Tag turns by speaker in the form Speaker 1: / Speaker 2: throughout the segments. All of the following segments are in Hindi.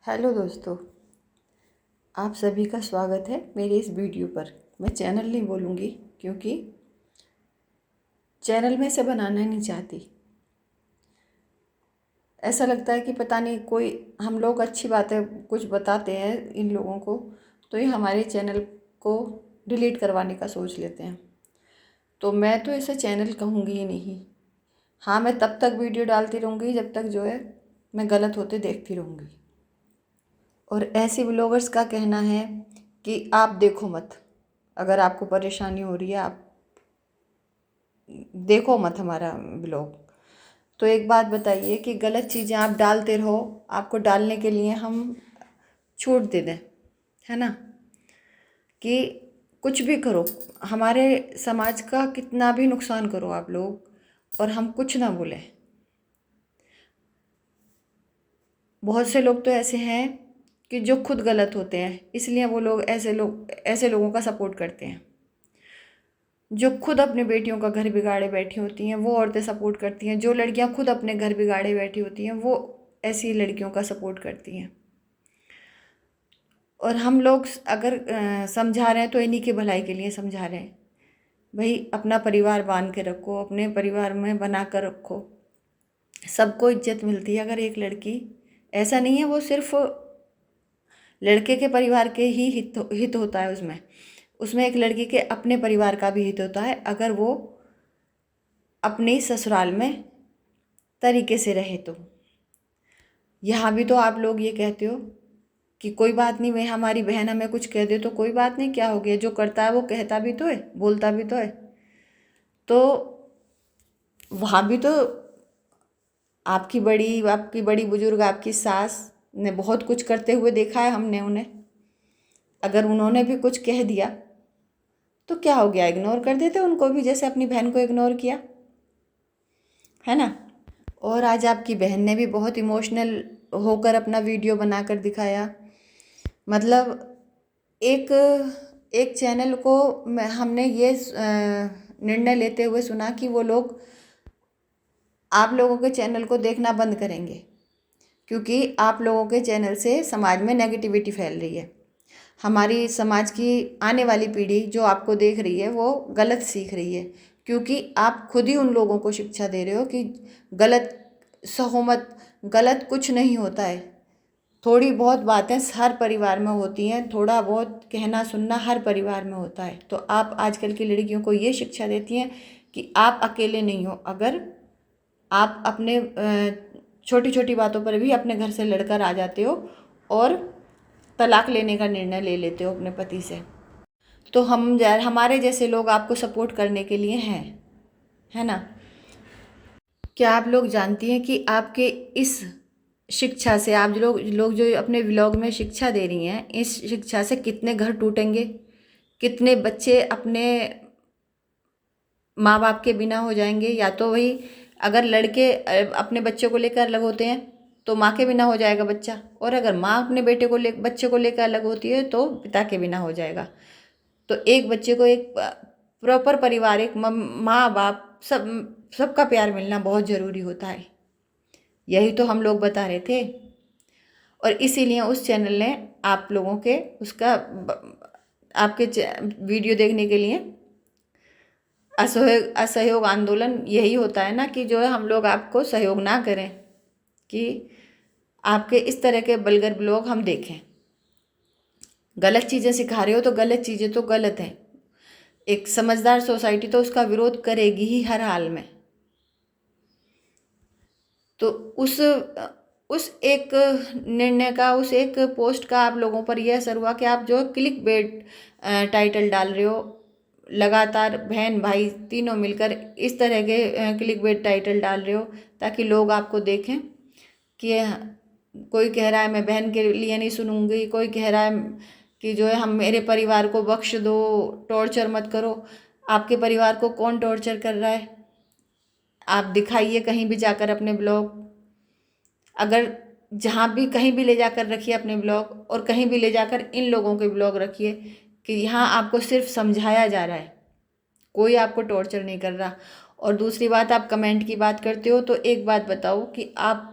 Speaker 1: हेलो दोस्तों, आप सभी का स्वागत है मेरे इस वीडियो पर। मैं चैनल नहीं बोलूँगी क्योंकि चैनल में से बनाना नहीं चाहती। ऐसा लगता है कि पता नहीं कोई हम लोग अच्छी बातें कुछ बताते हैं इन लोगों को तो ये हमारे चैनल को डिलीट करवाने का सोच लेते हैं। तो मैं तो इसे चैनल कहूँगी ही नहीं। हाँ, मैं तब तक वीडियो डालती रहूँगी जब तक जो है मैं गलत होते देखती रहूँगी। और ऐसे ब्लॉगर्स का कहना है कि आप देखो मत, अगर आपको परेशानी हो रही है आप देखो मत हमारा ब्लॉग। तो एक बात बताइए कि गलत चीज़ें आप डालते रहो, आपको डालने के लिए हम छूट दे दें, है ना? कि कुछ भी करो, हमारे समाज का कितना भी नुकसान करो आप लोग और हम कुछ ना बोलें। बहुत से लोग तो ऐसे हैं कि जो खुद गलत होते हैं, इसलिए वो लोग ऐसे लोगों का सपोर्ट करते हैं। जो खुद अपनी बेटियों का घर बिगाड़े बैठी होती हैं वो औरतें सपोर्ट करती हैं। जो लड़कियां खुद अपने घर बिगाड़े बैठी होती हैं वो ऐसी लड़कियों का सपोर्ट करती हैं। और हम लोग अगर समझा रहे हैं तो इन्हीं की भलाई के लिए समझा रहे हैं। भाई, अपना परिवार बांध के रखो, अपने परिवार में बना कर रखो, सबको इज्जत मिलती है। अगर एक लड़की, ऐसा नहीं है वो सिर्फ लड़के के परिवार के ही हित होता है, उसमें उसमें एक लड़की के अपने परिवार का भी हित होता है अगर वो अपने ससुराल में तरीके से रहे। तो यहाँ भी तो आप लोग ये कहते हो कि कोई बात नहीं भाई, हमारी बहन हमें कुछ कह दे तो कोई बात नहीं, क्या हो गया? जो करता है वो कहता भी तो है, बोलता भी तो है। तो वहाँ भी तो आपकी बड़ी बुजुर्ग, आपकी सास ने बहुत कुछ करते हुए देखा है हमने उन्हें। अगर उन्होंने भी कुछ कह दिया तो क्या हो गया? इग्नोर कर देते उनको भी, जैसे अपनी बहन को इग्नोर किया, है ना? और आज आपकी बहन ने भी बहुत इमोशनल होकर अपना वीडियो बनाकर दिखाया। मतलब एक एक चैनल को हमने ये निर्णय लेते हुए सुना कि वो लोग आप लोगों के चैनल को देखना बंद करेंगे क्योंकि आप लोगों के चैनल से समाज में नेगेटिविटी फैल रही है। हमारी समाज की आने वाली पीढ़ी जो आपको देख रही है वो गलत सीख रही है क्योंकि आप खुद ही उन लोगों को शिक्षा दे रहे हो कि गलत सहमत, गलत कुछ नहीं होता है। थोड़ी बहुत बातें हर परिवार में होती हैं, थोड़ा बहुत कहना सुनना हर परिवार में होता है। तो आप आजकल की लड़कियों को ये शिक्षा देती हैं कि आप अकेले नहीं हो। अगर आप अपने छोटी छोटी बातों पर भी अपने घर से लड़कर आ जाते हो और तलाक लेने का निर्णय ले लेते हो अपने पति से, तो हमारे जैसे लोग आपको सपोर्ट करने के लिए हैं, है ना? क्या आप लोग जानती हैं कि आपके इस शिक्षा से आप लोग जो अपने व्लॉग में शिक्षा दे रही हैं, इस शिक्षा से कितने घर टूटेंगे, कितने बच्चे अपने माँ बाप के बिना हो जाएंगे? या तो वही, अगर लड़के अपने बच्चे को लेकर अलग होते हैं तो माँ के बिना हो जाएगा बच्चा, और अगर माँ अपने बच्चे को लेकर अलग होती है तो पिता के बिना हो जाएगा। तो एक बच्चे को एक प्रॉपर परिवार, एक माँ बाप, सबका प्यार मिलना बहुत ज़रूरी होता है। यही तो हम लोग बता रहे थे। और इसीलिए उस चैनल ने आप लोगों के आपके वीडियो देखने के लिए असहयोग आंदोलन यही होता है ना, कि जो है हम लोग आपको सहयोग ना करें कि आपके इस तरह के बल्गर ब्लॉग हम देखें। गलत चीज़ें सिखा रहे हो तो गलत चीज़ें तो गलत हैं। एक समझदार सोसाइटी तो उसका विरोध करेगी ही हर हाल में। तो उस एक निर्णय का, उस एक पोस्ट का आप लोगों पर यह असर हुआ कि आप जो क्लिक बेट टाइटल डाल रहे हो लगातार, बहन भाई तीनों मिलकर इस तरह के क्लिक बेट टाइटल डाल रहे हो ताकि लोग आपको देखें कि कोई कह रहा है मैं बहन के लिए नहीं सुनूंगी, कोई कह रहा है कि जो है हम मेरे परिवार को बख्श दो, टॉर्चर मत करो। आपके परिवार को कौन टॉर्चर कर रहा है? आप दिखाइए कहीं भी जाकर अपने ब्लॉग। अगर जहाँ भी कहीं भी ले जाकर रखिए अपने ब्लॉग, और कहीं भी ले जाकर इन लोगों के ब्लॉग रखिए कि यहाँ आपको सिर्फ समझाया जा रहा है, कोई आपको टॉर्चर नहीं कर रहा। और दूसरी बात, आप कमेंट की बात करते हो तो एक बात बताओ कि आप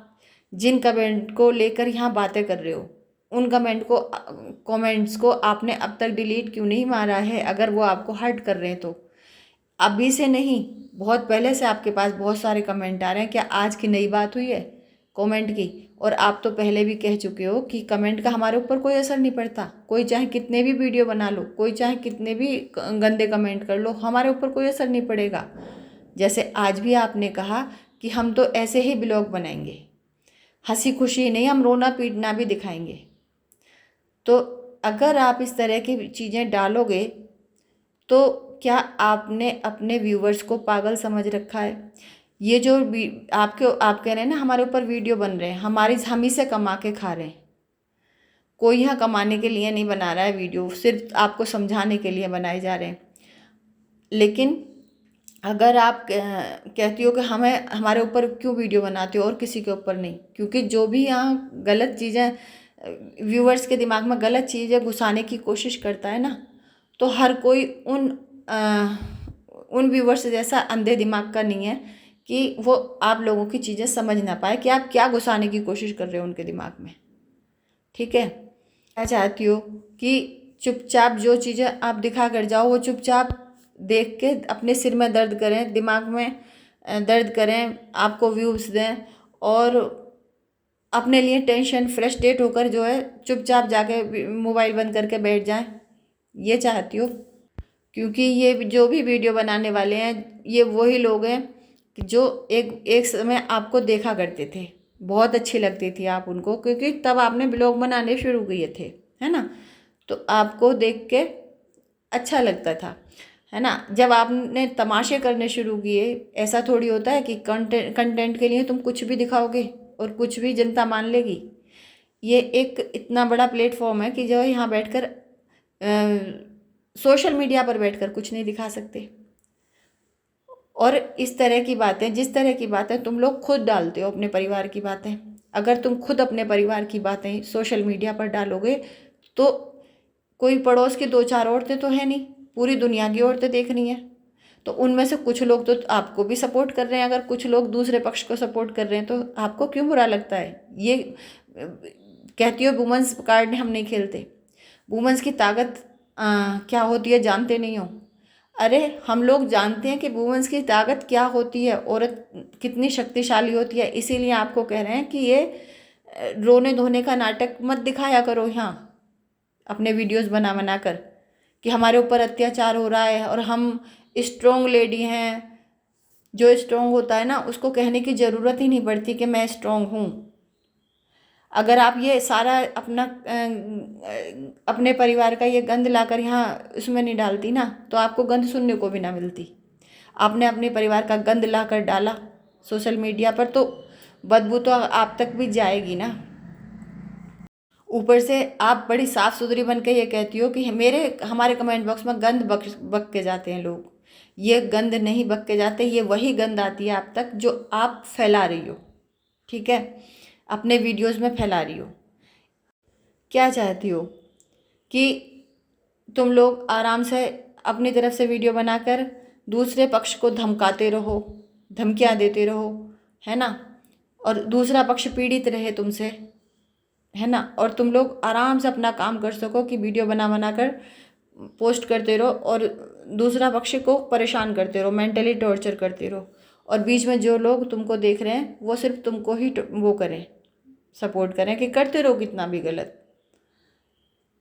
Speaker 1: जिन कमेंट को लेकर यहाँ बातें कर रहे हो उन कमेंट्स को आपने अब तक डिलीट क्यों नहीं मारा है, अगर वो आपको हर्ट कर रहे हैं तो। अभी से नहीं, बहुत पहले से आपके पास बहुत सारे कमेंट आ रहे हैं। क्या आज की नई बात हुई है कमेंट की? और आप तो पहले भी कह चुके हो कि कमेंट का हमारे ऊपर कोई असर नहीं पड़ता। कोई चाहे कितने भी वीडियो बना लो, कोई चाहे कितने भी गंदे कमेंट कर लो, हमारे ऊपर कोई असर नहीं पड़ेगा। जैसे आज भी आपने कहा कि हम तो ऐसे ही ब्लॉग बनाएंगे, हंसी खुशी नहीं, हम रोना पीटना भी दिखाएंगे। तो अगर आप इस तरह की चीज़ें डालोगे तो क्या आपने अपने व्यूवर्स को पागल समझ रखा है? ये जो आप कह रहे हैं ना हमारे ऊपर वीडियो बन रहे हैं, हम ही से कमा के खा रहे हैं। कोई यहाँ कमाने के लिए नहीं बना रहा है वीडियो, सिर्फ आपको समझाने के लिए बनाए जा रहे हैं। लेकिन अगर आप कहती हो कि हमारे ऊपर क्यों वीडियो बनाते हो और किसी के ऊपर नहीं, क्योंकि जो भी यहाँ गलत चीज़ें व्यूवर्स के दिमाग में गलत चीज़ें घुसाने की कोशिश करता है ना, तो हर कोई उन व्यूवर्स जैसा अंधे दिमाग का नहीं है कि वो आप लोगों की चीज़ें समझ ना पाए कि आप क्या घुसाने की कोशिश कर रहे हो उनके दिमाग में। ठीक है, मैं चाहती हो कि चुपचाप जो चीज़ें आप दिखा कर जाओ वो चुपचाप देख के अपने सिर में दर्द करें, दिमाग में दर्द करें, आपको व्यूज़ दें और अपने लिए टेंशन फ्रस्ट्रेट होकर जो है चुपचाप जाके मोबाइल बंद करके बैठ जाएं, ये चाहती हो? क्योंकि ये जो भी वीडियो बनाने वाले हैं ये वही लोग हैं जो एक समय आपको देखा करते थे, बहुत अच्छी लगती थी आप उनको, क्योंकि तब आपने ब्लॉग बनाने शुरू किए थे, है ना? तो आपको देख के अच्छा लगता था, है ना? जब आपने तमाशे करने शुरू किए, ऐसा थोड़ी होता है कि कंटेंट के लिए तुम कुछ भी दिखाओगे और कुछ भी जनता मान लेगी। ये एक इतना बड़ा प्लेटफॉर्म है कि जो यहाँ बैठकर सोशल मीडिया पर बैठकर कुछ नहीं दिखा सकते। और इस तरह की बातें, जिस तरह की बातें तुम लोग खुद डालते हो अपने परिवार की बातें, अगर तुम खुद अपने परिवार की बातें सोशल मीडिया पर डालोगे तो कोई पड़ोस की 2-4 औरतें तो है नहीं, पूरी दुनिया की औरतें देख रही हैं। तो उनमें से कुछ लोग तो आपको भी सपोर्ट कर रहे हैं, अगर कुछ लोग दूसरे पक्ष को सपोर्ट कर रहे हैं तो आपको क्यों बुरा लगता है? ये कहती हो वुमेंस कार्ड हम नहीं खेलते, वुमेंस की ताकत क्या होती है जानते नहीं हो? अरे हम लोग जानते हैं कि वुमेंस की ताकत क्या होती है, औरत कितनी शक्तिशाली होती है। इसीलिए आपको कह रहे हैं कि ये रोने धोने का नाटक मत दिखाया करो यहाँ अपने वीडियोस बना कर कि हमारे ऊपर अत्याचार हो रहा है और हम स्ट्रॉन्ग लेडी हैं। जो स्ट्रॉन्ग होता है ना उसको कहने की ज़रूरत ही नहीं पड़ती कि मैं स्ट्रॉन्ग हूँ। अगर आप ये सारा अपने परिवार का ये गंद लाकर यहाँ उसमें नहीं डालती ना तो आपको गंद सुनने को भी ना मिलती। आपने अपने परिवार का गंद लाकर डाला सोशल मीडिया पर तो बदबू तो आप तक भी जाएगी ना। ऊपर से आप बड़ी साफ़ सुथरी बन के ये कहती हो कि हमारे कमेंट बॉक्स में गंद बक के जाते हैं लोग। ये गंद नहीं बक के जाते, ये वही गंद आती है आप तक जो आप फैला रही हो। ठीक है, अपने वीडियोस में फैला रही हो। क्या चाहती हो कि तुम लोग आराम से अपनी तरफ से वीडियो बनाकर दूसरे पक्ष को धमकाते रहो, धमकियाँ देते रहो, है ना? और दूसरा पक्ष पीड़ित रहे तुमसे, है ना? और तुम लोग आराम से अपना काम कर सको कि वीडियो बना कर पोस्ट करते रहो और दूसरा पक्ष को परेशान करते रहो, मेंटली टॉर्चर करते रहो। और बीच में जो लोग तुमको देख रहे हैं वो सिर्फ तुमको ही वो करें, सपोर्ट करें कि करते रहो कितना भी गलत।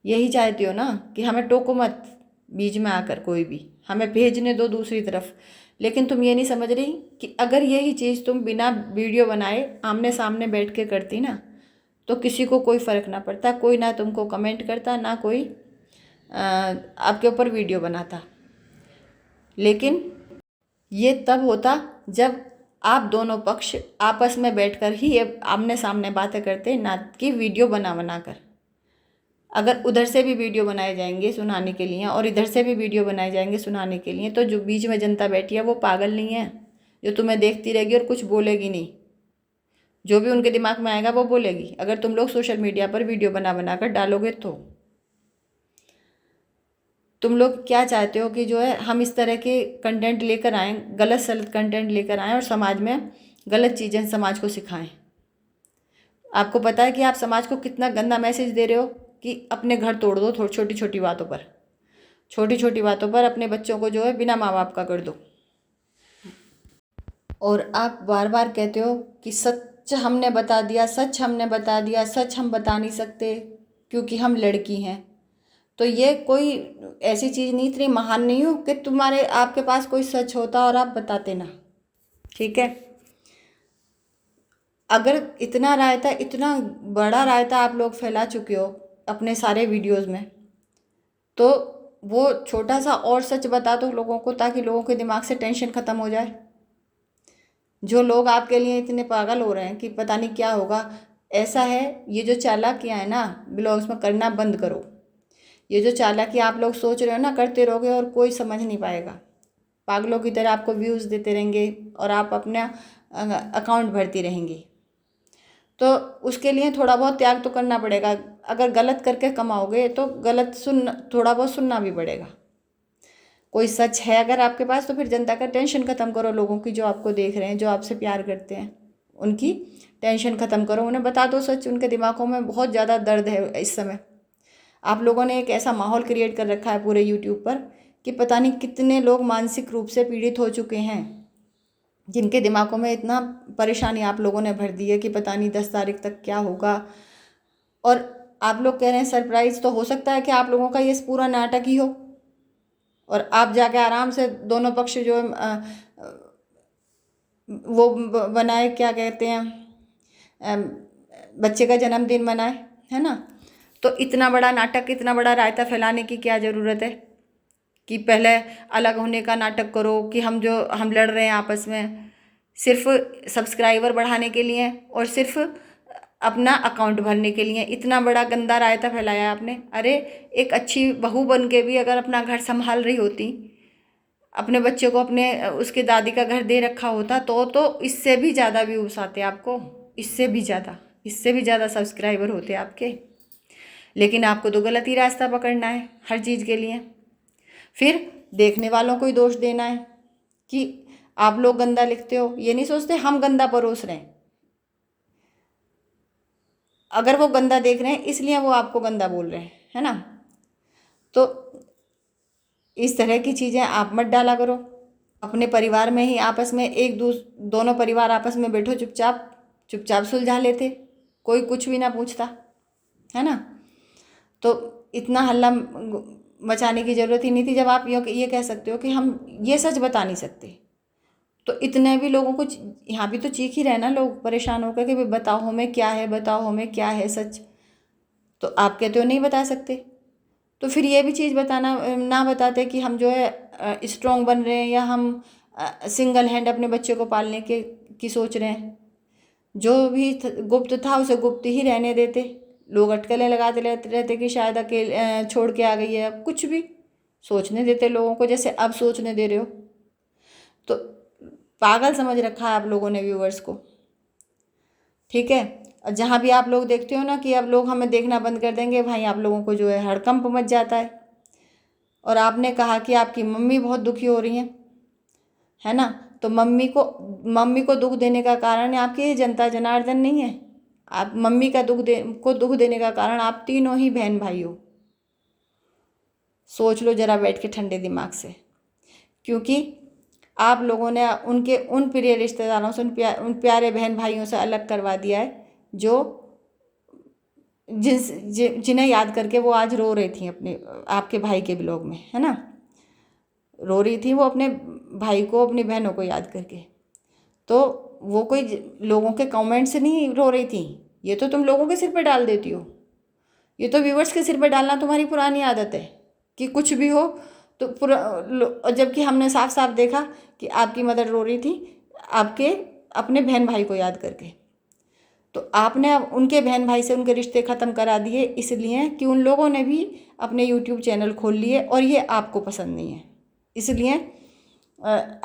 Speaker 1: यही चाहती हो ना कि हमें टोको मत बीच में आकर, कोई भी हमें भेजने दो दूसरी तरफ। लेकिन तुम ये नहीं समझ रही कि अगर यही चीज़ तुम बिना वीडियो बनाए आमने सामने बैठ के करती ना तो किसी को कोई फ़र्क ना पड़ता, कोई ना तुमको कमेंट करता, ना कोई आपके ऊपर वीडियो बनाता। लेकिन ये तब होता जब आप दोनों पक्ष आपस में बैठकर ही आमने सामने बातें करते, ना कि वीडियो बना कर। अगर उधर से भी वीडियो बनाए जाएंगे सुनाने के लिए और इधर से भी वीडियो बनाए जाएंगे सुनाने के लिए, तो जो बीच में जनता बैठी है वो पागल नहीं है जो तुम्हें देखती रहेगी और कुछ बोलेगी नहीं। जो भी उनके दिमाग में आएगा वो बोलेगी, अगर तुम लोग सोशल मीडिया पर वीडियो बना कर डालोगे तो। तुम लोग क्या चाहते हो कि जो है हम इस तरह के कंटेंट लेकर आएँ, गलत सलत कंटेंट लेकर आएँ और समाज में गलत चीज़ें समाज को सिखाएं। आपको पता है कि आप समाज को कितना गंदा मैसेज दे रहे हो कि अपने घर तोड़ दो थोड़ी छोटी छोटी बातों पर, छोटी छोटी बातों पर अपने बच्चों को जो है बिना माँ बाप का कर दो। और आप बार बार कहते हो कि सच हमने बता दिया, सच हमने बता दिया, सच हम बता नहीं सकते क्योंकि हम लड़की हैं। तो ये कोई ऐसी चीज़ नहीं, इतनी महान नहीं हो कि तुम्हारे आपके पास कोई सच होता और आप बताते ना। ठीक है, अगर इतना रायता, इतना बड़ा रायता आप लोग फैला चुके हो अपने सारे वीडियोस में, तो वो छोटा सा और सच बता दो लोगों को, ताकि लोगों के दिमाग से टेंशन ख़त्म हो जाए। जो लोग आपके लिए इतने पागल हो रहे हैं कि पता नहीं क्या होगा, ऐसा है, ये जो चालाकियाँ है ना ब्लॉग्स में करना बंद करो। ये जो चालाकी आप लोग सोच रहे हो ना, करते रहोगे और कोई समझ नहीं पाएगा। पागलों की तरह आपको व्यूज़ देते रहेंगे और आप अपना अकाउंट भरती रहेंगी। तो उसके लिए थोड़ा बहुत त्याग तो करना पड़ेगा। अगर गलत करके कमाओगे तो गलत थोड़ा बहुत सुनना भी पड़ेगा। कोई सच है अगर आपके पास, तो फिर जनता का टेंशन ख़त्म करो। लोगों की जो आपको देख रहे हैं, जो आपसे प्यार करते हैं, उनकी टेंशन ख़त्म करो। उन्हें बता दो सच। उनके दिमागों में बहुत ज़्यादा दर्द है इस समय। आप लोगों ने एक ऐसा माहौल क्रिएट कर रखा है पूरे यूट्यूब पर कि पता नहीं कितने लोग मानसिक रूप से पीड़ित हो चुके हैं, जिनके दिमागों में इतना परेशानी आप लोगों ने भर दी है कि पता नहीं 10 तारीख तक क्या होगा। और आप लोग कह रहे हैं सरप्राइज़, तो हो सकता है कि आप लोगों का ये पूरा नाटक ही हो और आप जाके आराम से दोनों पक्ष जो वो बनाए, क्या कहते हैं, बच्चे का जन्मदिन मनाए, है ना। तो इतना बड़ा नाटक, इतना बड़ा रायता फैलाने की क्या ज़रूरत है कि पहले अलग होने का नाटक करो कि हम लड़ रहे हैं आपस में सिर्फ सब्सक्राइबर बढ़ाने के लिए और सिर्फ अपना अकाउंट भरने के लिए। इतना बड़ा गंदा रायता फैलाया है आपने। अरे एक अच्छी बहू बन के भी अगर अपना घर संभाल रही होती, अपने बच्चे को अपने उसके दादी का घर दे रखा होता, तो इससे भी ज़्यादा व्यूज़ आते आपको, इससे भी ज़्यादा सब्सक्राइबर होते आपके। लेकिन आपको तो गलत ही रास्ता पकड़ना है हर चीज़ के लिए। फिर देखने वालों को ही दोष देना है कि आप लोग गंदा लिखते हो। ये नहीं सोचते हम गंदा परोस रहे हैं। अगर वो गंदा देख रहे हैं इसलिए वो आपको गंदा बोल रहे हैं, है ना। तो इस तरह की चीज़ें आप मत डाला करो। अपने परिवार में ही आपस में दोनों परिवार आपस में बैठो, चुपचाप चुपचाप सुलझा लेते, कोई कुछ भी ना पूछता, है ना। तो इतना हल्ला मचाने की ज़रूरत ही नहीं थी। जब आप ये कह सकते हो कि हम ये सच बता नहीं सकते, तो इतने भी लोगों को यहाँ भी तो चीख ही रहे ना लोग परेशान होकर कि भाई बताओ हमें क्या है, बताओ हमें क्या है सच। तो आप कहते हो नहीं बता सकते, तो फिर ये भी चीज़ बताना ना बताते कि हम जो है स्ट्रॉन्ग बन रहे हैं या हम सिंगल हैंड अपने बच्चे को पालने के की सोच रहे हैं। जो भी गुप्त था उसे गुप्त ही रहने देते। लोग अटकलें लगाते रहते कि शायद अकेले छोड़ के आ गई है। कुछ भी सोचने देते लोगों को, जैसे अब सोचने दे रहे हो। तो पागल समझ रखा है आप लोगों ने व्यूअर्स को, ठीक है। और जहाँ भी आप लोग देखते हो ना कि अब लोग हमें देखना बंद कर देंगे, भाई आप लोगों को जो है हड़कंप मच जाता है। और आपने कहा कि आपकी मम्मी बहुत दुखी हो रही हैं, है ना। तो मम्मी को दुख देने का कारण आपकी जनता जनार्दन नहीं है। आप मम्मी का दुख देने का कारण आप तीनों ही बहन भाई हो। सोच लो ज़रा बैठ के ठंडे दिमाग से, क्योंकि आप लोगों ने उन प्रिय रिश्तेदारों से, उन प्यारे बहन भाइयों से अलग करवा दिया है, जो जिन्हें याद करके वो आज रो रही थी अपने आपके भाई के ब्लॉग में, है ना। रो रही थी वो अपने भाई को, अपनी बहनों को याद करके। तो वो कोई लोगों के कमेंट से नहीं रो रही थी। ये तो तुम लोगों के सिर पे डाल देती हो। ये तो व्यूवर्स के सिर पे डालना तुम्हारी पुरानी आदत है कि कुछ भी हो तो जबकि हमने साफ साफ देखा कि आपकी मदर रो रही थी आपके अपने बहन भाई को याद करके। तो आपने अब उनके बहन भाई से उनके रिश्ते ख़त्म करा दिए, इसलिए कि उन लोगों ने भी अपने यूट्यूब चैनल खोल लिए और ये आपको पसंद नहीं है। इसलिए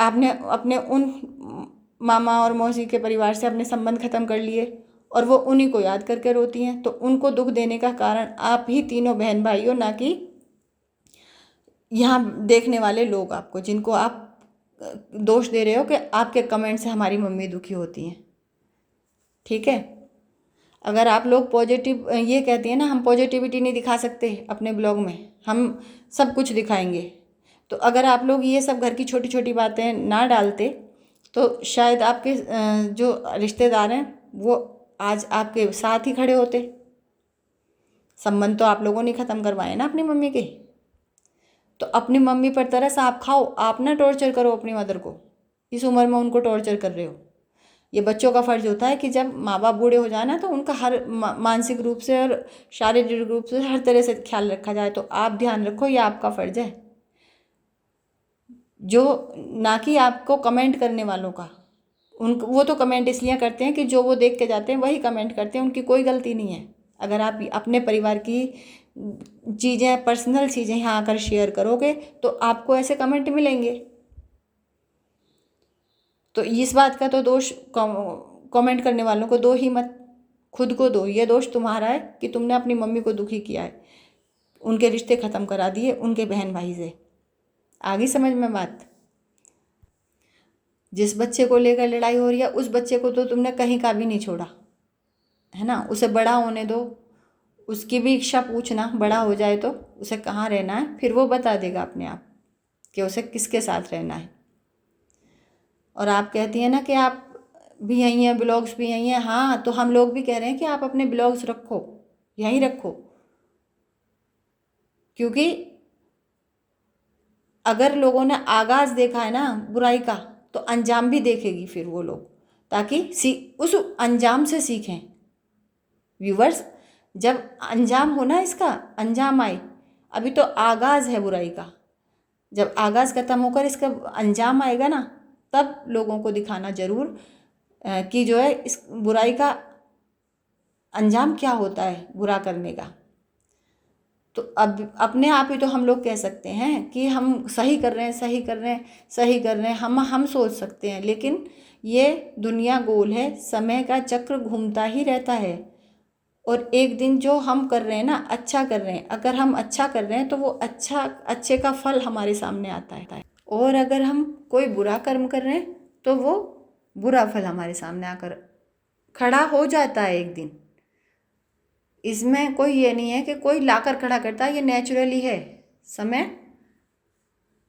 Speaker 1: आपने अपने उन मामा और मौसी के परिवार से अपने संबंध ख़त्म कर लिए और वो उन्हीं को याद करके रोती हैं। तो उनको दुख देने का कारण आप ही तीनों बहन भाई हो, ना कि यहाँ देखने वाले लोग आपको, जिनको आप दोष दे रहे हो कि आपके कमेंट से हमारी मम्मी दुखी होती हैं, ठीक है। अगर आप लोग पॉजिटिव ये कहती हैं ना, हम पॉजिटिविटी नहीं दिखा सकते अपने ब्लॉग में, हम सब कुछ दिखाएंगे, तो अगर आप लोग ये सब घर की छोटी छोटी बातें ना डालते तो शायद आपके जो रिश्तेदार हैं वो आज आपके साथ ही खड़े होते। संबंध तो आप लोगों ने ख़त्म करवाए ना अपनी मम्मी के, तो अपनी मम्मी पर तरस आप खाओ, आप ना टॉर्चर करो अपनी मदर को, इस उम्र में उनको टॉर्चर कर रहे हो। ये बच्चों का फ़र्ज़ होता है कि जब माँ बाप बूढ़े हो जाए ना तो उनका हर मानसिक रूप से और शारीरिक रूप से हर तरह से ख्याल रखा जाए। तो आप ध्यान रखो, ये आपका फ़र्ज़ है, जो ना कि आपको कमेंट करने वालों का। वो तो कमेंट इसलिए करते हैं कि जो वो देख के जाते हैं वही कमेंट करते हैं, उनकी कोई गलती नहीं है। अगर आप अपने परिवार की चीज़ें, पर्सनल चीज़ें यहाँ आकर शेयर करोगे तो आपको ऐसे कमेंट मिलेंगे। तो इस बात का तो दोष कमेंट करने वालों को दो ही मत, खुद को दो। ये दोष तुम्हारा है कि तुमने अपनी मम्मी को दुखी किया है, उनके रिश्ते ख़त्म करा दिए उनके बहन भाई से। आ गई समझ में बात? जिस बच्चे को लेकर लड़ाई हो रही है उस बच्चे को तो तुमने कहीं का भी नहीं छोड़ा, है ना। उसे बड़ा होने दो, उसकी भी इच्छा पूछना, बड़ा हो जाए तो उसे कहाँ रहना है, फिर वो बता देगा अपने आप कि उसे किसके साथ रहना है। और आप कहती हैं ना कि आप भी यहीं हैं, ब्लॉग्स भी यहीं हैं। हाँ, तो हम लोग भी कह रहे हैं कि आप अपने ब्लॉग्स रखो, यहीं रखो, क्योंकि अगर लोगों ने आगाज़ देखा है ना बुराई का तो अंजाम भी देखेगी फिर वो लोग, ताकि उस अंजाम से सीखें। व्यूवर्स, जब अंजाम हो ना, इसका अंजाम आए, अभी तो आगाज़ है बुराई का, जब आगाज़ ख़त्म होकर इसका अंजाम आएगा ना तब लोगों को दिखाना ज़रूर कि जो है इस बुराई का अंजाम क्या होता है, बुरा करने का। तो अब अपने आप ही तो हम लोग कह सकते हैं कि हम सही कर रहे हैं, सही कर रहे हैं, सही कर रहे हैं, हम सोच सकते हैं, लेकिन ये दुनिया गोल है, समय का चक्र घूमता ही रहता है। और एक दिन जो हम कर रहे हैं ना, अच्छा कर रहे हैं, अगर हम अच्छा कर रहे हैं तो वो अच्छे का फल हमारे सामने आता है। और अगर हम कोई बुरा कर्म कर रहे हैं तो वो बुरा फल हमारे सामने आकर खड़ा हो जाता है एक दिन। इसमें कोई ये नहीं है कि कोई लाकर खड़ा करता है, ये नेचुरली है। समय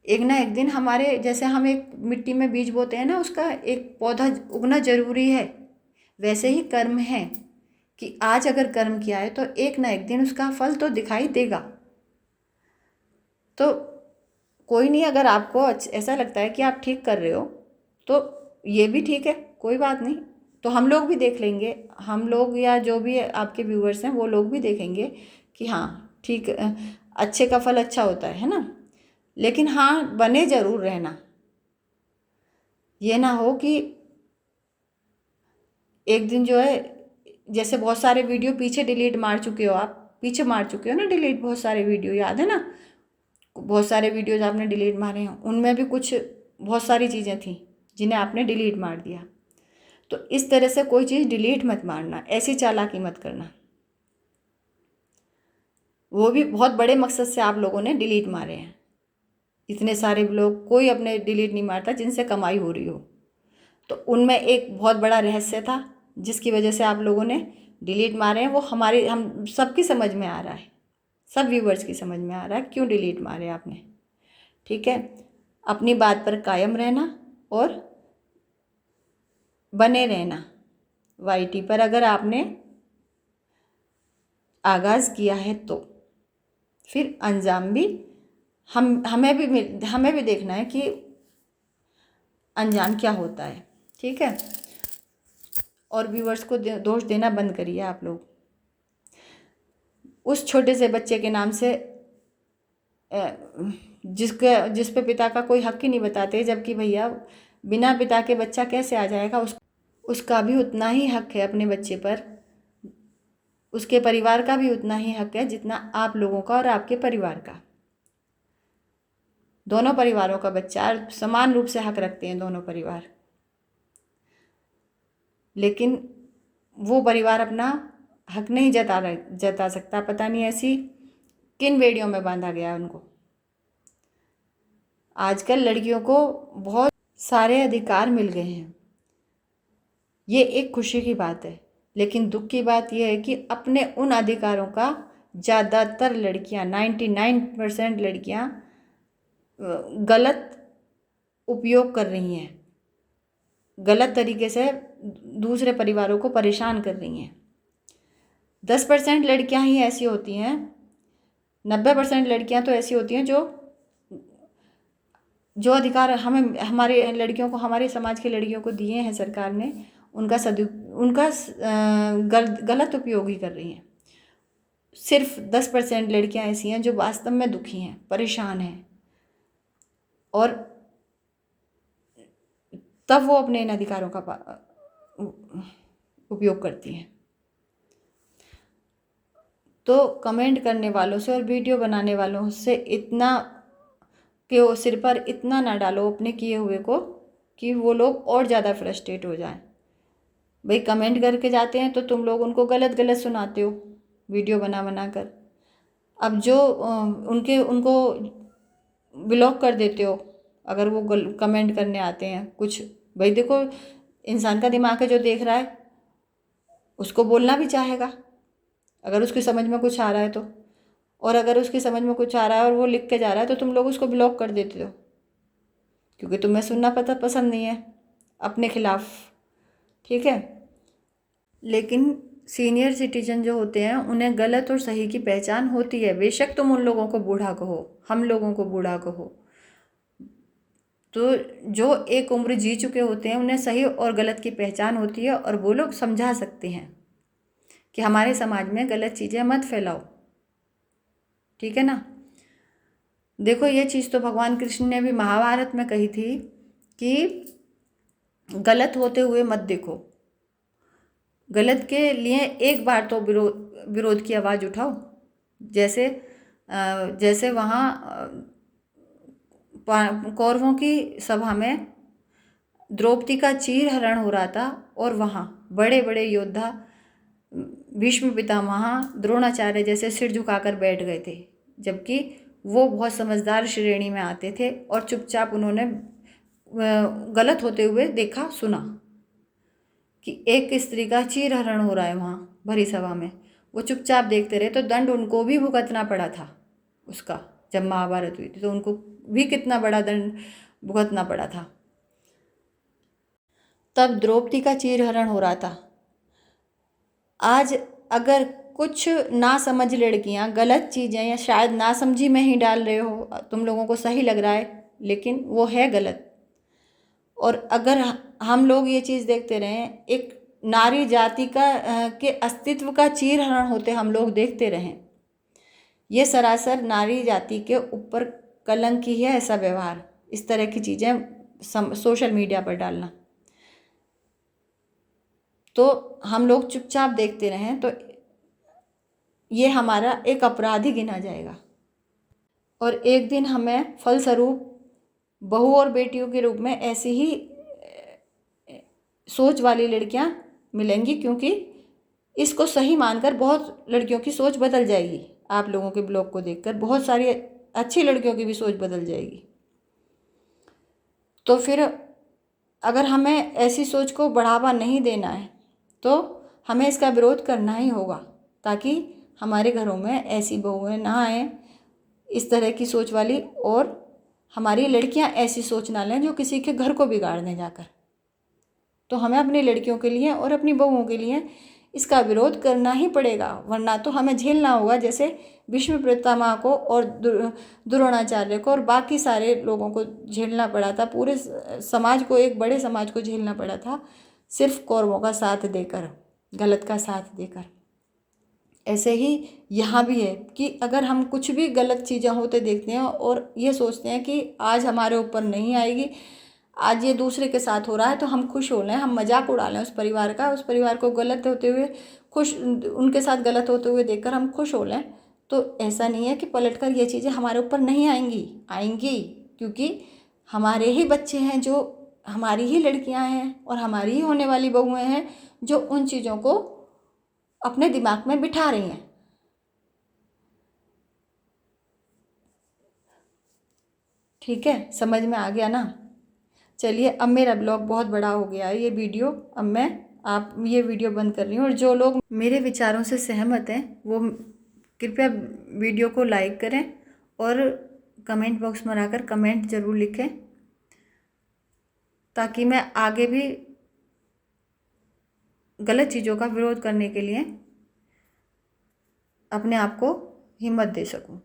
Speaker 1: एक ना एक दिन हमारे, जैसे हम एक मिट्टी में बीज बोते हैं ना, उसका एक पौधा उगना जरूरी है, वैसे ही कर्म है कि आज अगर कर्म किया है तो एक ना एक दिन उसका फल तो दिखाई देगा। तो कोई नहीं, अगर आपको ऐसा लगता है कि आप ठीक कर रहे हो तो ये भी ठीक है, कोई बात नहीं। तो हम लोग भी देख लेंगे, हम लोग या जो भी आपके व्यूअर्स हैं वो लोग भी देखेंगे कि हाँ ठीक, अच्छे का फल अच्छा होता है ना। लेकिन हाँ, बने ज़रूर रहना, ये ना हो कि एक दिन जो है, जैसे बहुत सारे वीडियो पीछे डिलीट मार चुके हो आप, पीछे मार चुके हो ना डिलीट, बहुत सारे वीडियो याद है ना, बहुत सारे वीडियोज आपने डिलीट मारे हैं, उनमें भी कुछ बहुत सारी चीज़ें थी जिन्हें आपने डिलीट मार दिया। तो इस तरह से कोई चीज़ डिलीट मत मारना, ऐसी चालाकी मत करना। वो भी बहुत बड़े मकसद से आप लोगों ने डिलीट मारे हैं। इतने सारे लोग कोई अपने डिलीट नहीं मारता जिनसे कमाई हो रही हो, तो उनमें एक बहुत बड़ा रहस्य था जिसकी वजह से आप लोगों ने डिलीट मारे हैं। वो हम सबकी समझ में आ रहा है, सब व्यूवर्स की समझ में आ रहा है क्यों डिलीट मारे आपने। ठीक है, अपनी बात पर कायम रहना और बने रहना। वाईटी पर अगर आपने आगाज़ किया है तो फिर अंजाम भी हमें भी देखना है कि अंजाम क्या होता है। ठीक है, और व्यूवर्स को दोष देना बंद करिए आप लोग। उस छोटे से बच्चे के नाम से जिस पे पिता का कोई हक ही नहीं बताते, जबकि भैया बिना पिता के बच्चा कैसे आ जाएगा, उसका भी उतना ही हक है अपने बच्चे पर, उसके परिवार का भी उतना ही हक है जितना आप लोगों का और आपके परिवार का। दोनों परिवारों का बच्चा समान रूप से हक रखते हैं दोनों परिवार, लेकिन वो परिवार अपना हक नहीं जता सकता। पता नहीं ऐसी किन बेड़ियों में बांधा गया है उनको। आजकल लड़कियों को बहुत सारे अधिकार मिल गए हैं, ये एक खुशी की बात है। लेकिन दुख की बात यह है कि अपने उन अधिकारों का ज़्यादातर लड़कियां, 99% लड़कियां गलत उपयोग कर रही हैं, गलत तरीके से दूसरे परिवारों को परेशान कर रही हैं। 10% लड़कियां ही ऐसी होती हैं, 90% लड़कियां तो ऐसी होती हैं जो अधिकार हमें, हमारे लड़कियों को, हमारे समाज की लड़कियों को दिए हैं सरकार ने, उनका गलत उपयोग ही कर रही हैं। सिर्फ 10% लड़कियां ऐसी हैं जो वास्तव में दुखी हैं, परेशान हैं, और तब वो अपने इन अधिकारों का उपयोग करती हैं। तो कमेंट करने वालों से और वीडियो बनाने वालों से इतना कि वो सिर पर इतना ना डालो अपने किए हुए को कि वो लोग और ज़्यादा फ्रस्ट्रेट हो जाएं। भाई कमेंट करके जाते हैं तो तुम लोग उनको गलत गलत सुनाते हो वीडियो बना कर। अब जो उनको ब्लॉक कर देते हो अगर वो कमेंट करने आते हैं कुछ। भाई देखो, इंसान का दिमाग है, जो देख रहा है उसको बोलना भी चाहेगा अगर उसकी समझ में कुछ आ रहा है तो, और अगर उसकी समझ में कुछ आ रहा है और वो लिख के जा रहा है तो तुम लोग उसको ब्लॉक कर देते हो क्योंकि तुम्हें सुनना पसंद नहीं है अपने खिलाफ। ठीक है, लेकिन सीनियर सिटीजन जो होते हैं उन्हें गलत और सही की पहचान होती है। बेशक तुम उन लोगों को बूढ़ा कहो, हम लोगों को बूढ़ा कहो, तो जो एक उम्र जी चुके होते हैं उन्हें सही और गलत की पहचान होती है और वो लोग समझा सकते हैं कि हमारे समाज में गलत चीज़ें मत फैलाओ। ठीक है ना। देखो, ये चीज़ तो भगवान कृष्ण ने भी महाभारत में कही थी कि गलत होते हुए मत देखो, गलत के लिए एक बार तो विरोध की आवाज़ उठाओ। जैसे वहाँ कौरवों की सभा में द्रौपदी का चीर हरण हो रहा था और वहाँ बड़े बड़े योद्धा भीष्म पितामह, द्रोणाचार्य जैसे सिर झुकाकर बैठ गए थे, जबकि वो बहुत समझदार श्रेणी में आते थे और चुपचाप उन्होंने गलत होते हुए देखा सुना कि एक स्त्री का चीर हरण हो रहा है वहाँ भरी सभा में। वो चुपचाप देखते रहे तो दंड उनको भी भुगतना पड़ा था उसका। जब महाभारत हुई थी तो उनको भी कितना बड़ा दंड भुगतना पड़ा था। तब द्रौपदी का चीर हरण हो रहा था। आज अगर कुछ ना समझ लड़कियां गलत चीज़ें या शायद ना समझी में ही डाल रहे हो, तुम लोगों को सही लग रहा है लेकिन वो है गलत, और अगर हम लोग ये चीज़ देखते रहें, एक नारी जाति के अस्तित्व का चीर हरण होते हम लोग देखते रहें, ये सरासर नारी जाति के ऊपर कलंक ही है ऐसा व्यवहार, इस तरह की चीज़ें सोशल मीडिया पर डालना। तो हम लोग चुपचाप देखते रहें तो ये हमारा एक अपराध ही गिना जाएगा और एक दिन हमें फलस्वरूप बहू और बेटियों के रूप में ऐसी ही सोच वाली लड़कियां मिलेंगी, क्योंकि इसको सही मानकर बहुत लड़कियों की सोच बदल जाएगी। आप लोगों के ब्लॉग को देखकर बहुत सारी अच्छी लड़कियों की भी सोच बदल जाएगी। तो फिर अगर हमें ऐसी सोच को बढ़ावा नहीं देना है तो हमें इसका विरोध करना ही होगा, ताकि हमारे घरों में ऐसी बहुएं ना आए इस तरह की सोच वाली, और हमारी लड़कियां ऐसी सोच ना लें जो किसी के घर को बिगाड़ दें जाकर। तो हमें अपनी लड़कियों के लिए और अपनी बहुओं के लिए इसका विरोध करना ही पड़ेगा, वरना तो हमें झेलना होगा जैसे भीष्म पितामह को और द्रोणाचार्य को और बाकी सारे लोगों को झेलना पड़ा था। पूरे समाज को, एक बड़े समाज को झेलना पड़ा था सिर्फ कौरवों का साथ देकर, गलत का साथ देकर। ऐसे ही यहाँ भी है कि अगर हम कुछ भी गलत चीज़ें होते देखते हैं और ये सोचते हैं कि आज हमारे ऊपर नहीं आएगी, आज ये दूसरे के साथ हो रहा है तो हम खुश हो लें, हम मजाक उड़ा लें उस परिवार का, उस परिवार को गलत होते हुए उनके साथ गलत होते हुए देखकर हम खुश हो लें, तो ऐसा नहीं है कि पलटकर ये चीज़ें हमारे ऊपर नहीं आएंगी, क्योंकि हमारे ही बच्चे हैं, जो हमारी ही लड़कियां हैं और हमारी ही होने वाली बहुएं हैं जो उन चीज़ों को अपने दिमाग में बिठा रही हैं। ठीक है, समझ में आ गया ना। चलिए, अब मेरा ब्लॉग बहुत बड़ा हो गया है, ये वीडियो अब मैं आप ये वीडियो बंद कर रही हूँ। और जो लोग मेरे विचारों से सहमत हैं वो कृपया वीडियो को लाइक करें और कमेंट बॉक्स में आकर कमेंट ज़रूर लिखें, ताकि मैं आगे भी गलत चीज़ों का विरोध करने के लिए अपने आप को हिम्मत दे सकूं।